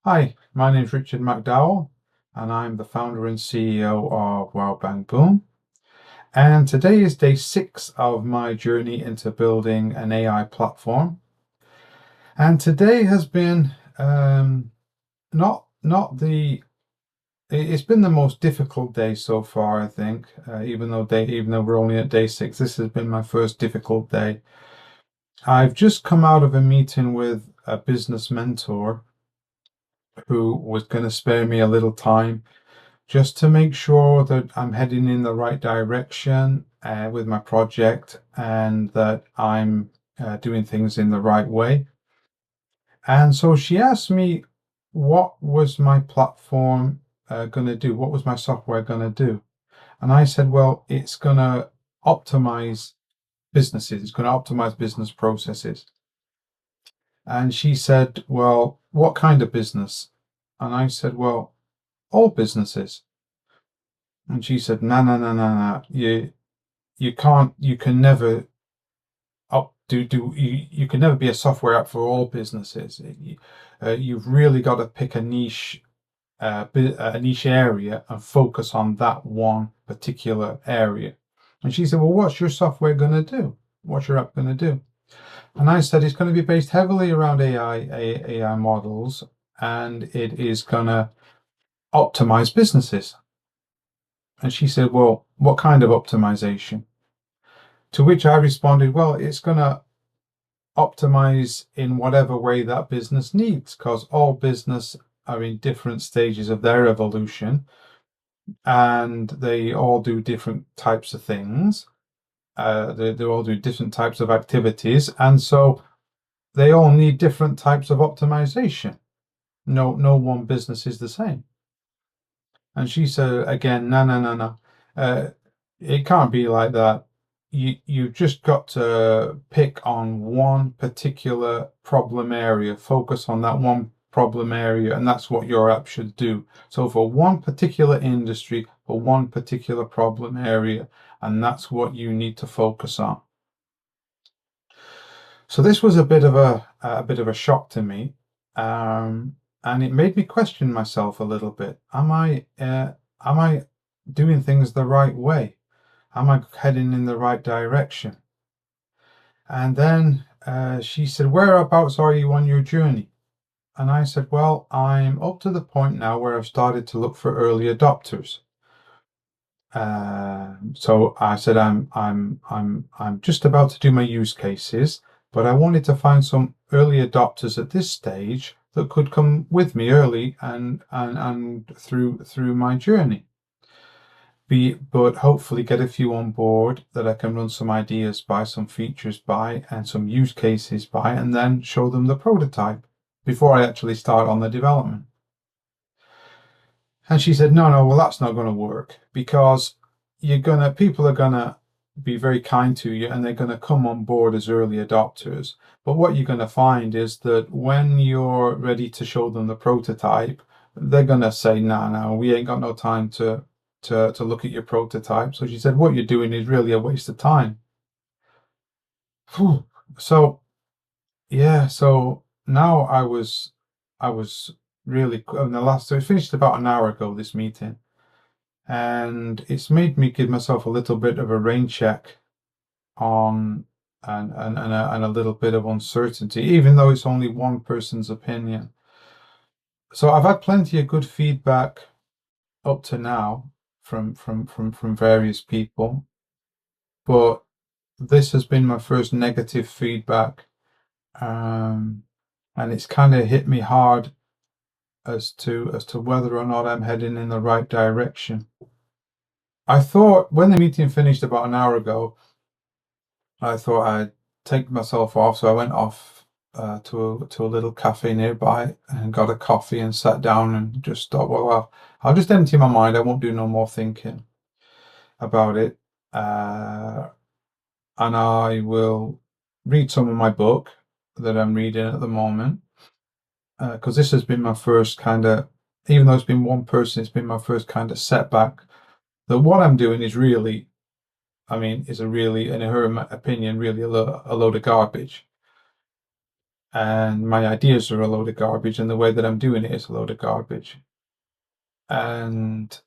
Hi, my name is Richard McDowell, and I'm the founder and CEO of Wow Bang Boom. And today is day 6 of my journey into building an AI platform. And today has been not the it's been the most difficult day so far, I think. Even though we're only at day 6, this has been my first difficult day. I've just come out of a meeting with a business mentor who was going to spare me a little time just to make sure that I'm heading in the right direction with my project and that I'm doing things in the right way. And so she asked me what was my platform going to do? What was my software going to do? And I said, well, it's going to optimize businesses. It's going to optimize business processes. And she said, well, what kind of business? And I said, well, all businesses. And she said, no, no, no, no, no. You can never you can never be a software app for all businesses. You've really got to pick a niche area and focus on that one particular area. And she said, well, what's your software going to do? What's your app going to do? And I said, it's going to be based heavily around AI models, and it is going to optimize businesses. And she said, well, what kind of optimization? To which I responded, well, it's going to optimize in whatever way that business needs, because all business are in different stages of their evolution and they all do different types of things. They all do different types of activities, and so they all need different types of optimization. No one business is the same. And she said again, no, no, no, no. It can't be like that. You just got to pick on one particular problem area, focus on that one problem area, and that's what your app should do. So for one particular industry, for one particular problem area, and that's what you need to focus on. So this was a bit of a shock to me, and it made me question myself a little bit. Am I doing things the right way? Am I heading in the right direction? And then she said, whereabouts are you on your journey? And I said, well, I'm up to the point now where I've started to look for early adopters. So I said, I'm just about to do my use cases, but I wanted to find some early adopters at this stage that could come with me early and through my journey. But hopefully get a few on board that I can run some ideas by, some features by, and some use cases by, and then show them the prototype before I actually start on the development. And she said, no, no, well, that's not going to work because people are gonna be very kind to you and they're going to come on board as early adopters. But what you're going to find is that when you're ready to show them the prototype, they're going to say, no, no, we ain't got no time to look at your prototype. So she said, what you're doing is really a waste of time. Whew. So yeah, so now I was really in the last. So it finished about an hour ago, this meeting, and it's made me give myself a little bit of a rain check on and a little bit of uncertainty, even though it's only one person's opinion. So I've had plenty of good feedback up to now from various people, but this has been my first negative feedback, and it's kind of hit me hard as to whether or not I'm heading in the right direction. I thought when the meeting finished about an hour ago, I thought I'd take myself off, so I went off to a little cafe nearby and got a coffee and sat down and just thought, well, I'll just empty my mind. I won't do no more thinking about it, and I will read some of my book that I'm reading at the moment, because this has been my first kind of, even though it's been one person, it's been my first kind of setback. That what I'm doing is really, I mean, is a really, in her opinion, really a load of garbage. and my ideas are a load of garbage, and the way that I'm doing it is a load of garbage. And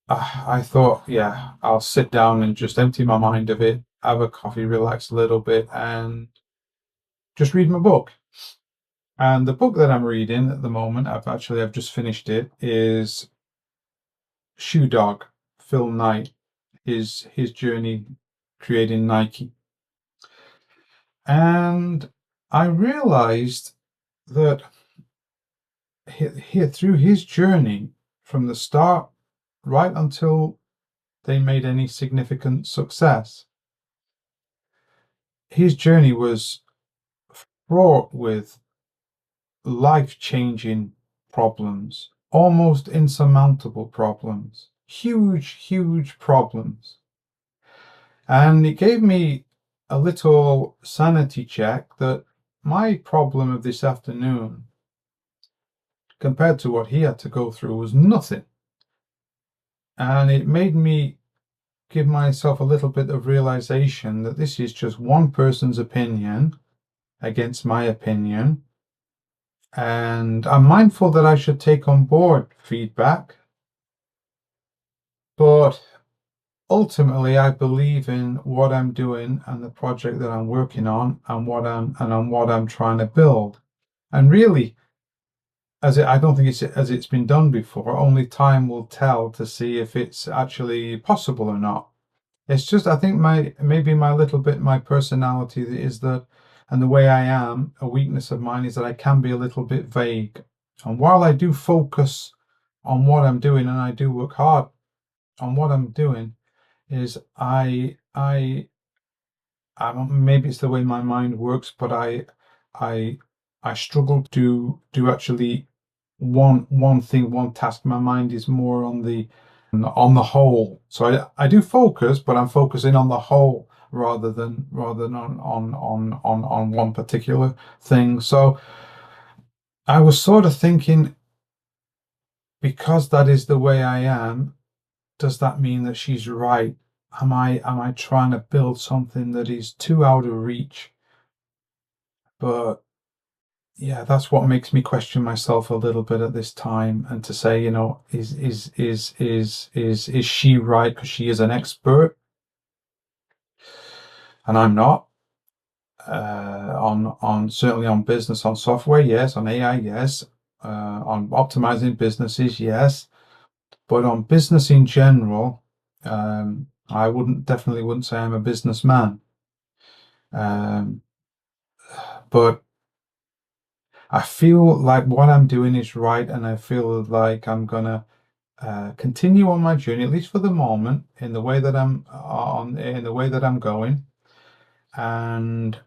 I thought, yeah, I'll sit down and just empty my mind of it, have a coffee, relax a little bit, and just read my book. And the book that I'm reading at the moment, I've just finished it, is Shoe Dog, Phil Knight, his journey creating Nike. And I realized that through his journey from the start right until they made any significant success, his journey was fraught with life-changing problems, almost insurmountable problems, huge problems. And it gave me a little sanity check that my problem of this afternoon, compared to what he had to go through, was nothing. And it made me give myself a little bit of realization that this is just one person's opinion against my opinion. And I'm mindful that I should take on board feedback, but ultimately I believe in what I'm doing and the project that I'm working on and on what I'm trying to build. And really, I don't think it's been done before. Only time will tell to see if it's actually possible or not. It's just, I think maybe my personality is that, and the way I am, a weakness of mine is that I can be a little bit vague. And while I do focus on what I'm doing and I do work hard on what I'm doing, is maybe it's the way my mind works, but I struggle to do actually one thing, one task. My mind is more on the whole. So I do focus, but I'm focusing on the whole rather than on one particular thing. So I was sort of thinking, because that is the way I am, does that mean that she's right? Am I trying to build something that is too out of reach? But yeah, that's what makes me question myself a little bit at this time, and to say, is she right because she is an expert and I'm not? On certainly on business, on software, yes, on AI, yes, on optimizing businesses, yes, but on business in general, I definitely wouldn't say I'm a businessman. Um, but I feel like what I'm doing is right, and I feel like I'm gonna continue on my journey, at least for the moment, in the way that in the way that I'm going. And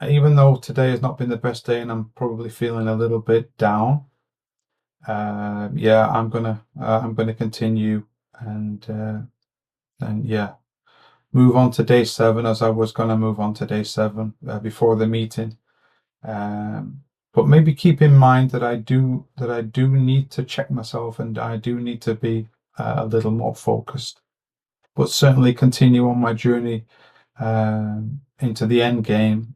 even though today has not been the best day, and I'm probably feeling a little bit down, yeah, I'm gonna continue and yeah, move on to day 7 as I was gonna move on to day 7 before the meeting. But maybe keep in mind that I do need to check myself, and I do need to be a little more focused. But certainly continue on my journey into the end game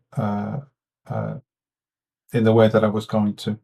in the way that I was going to.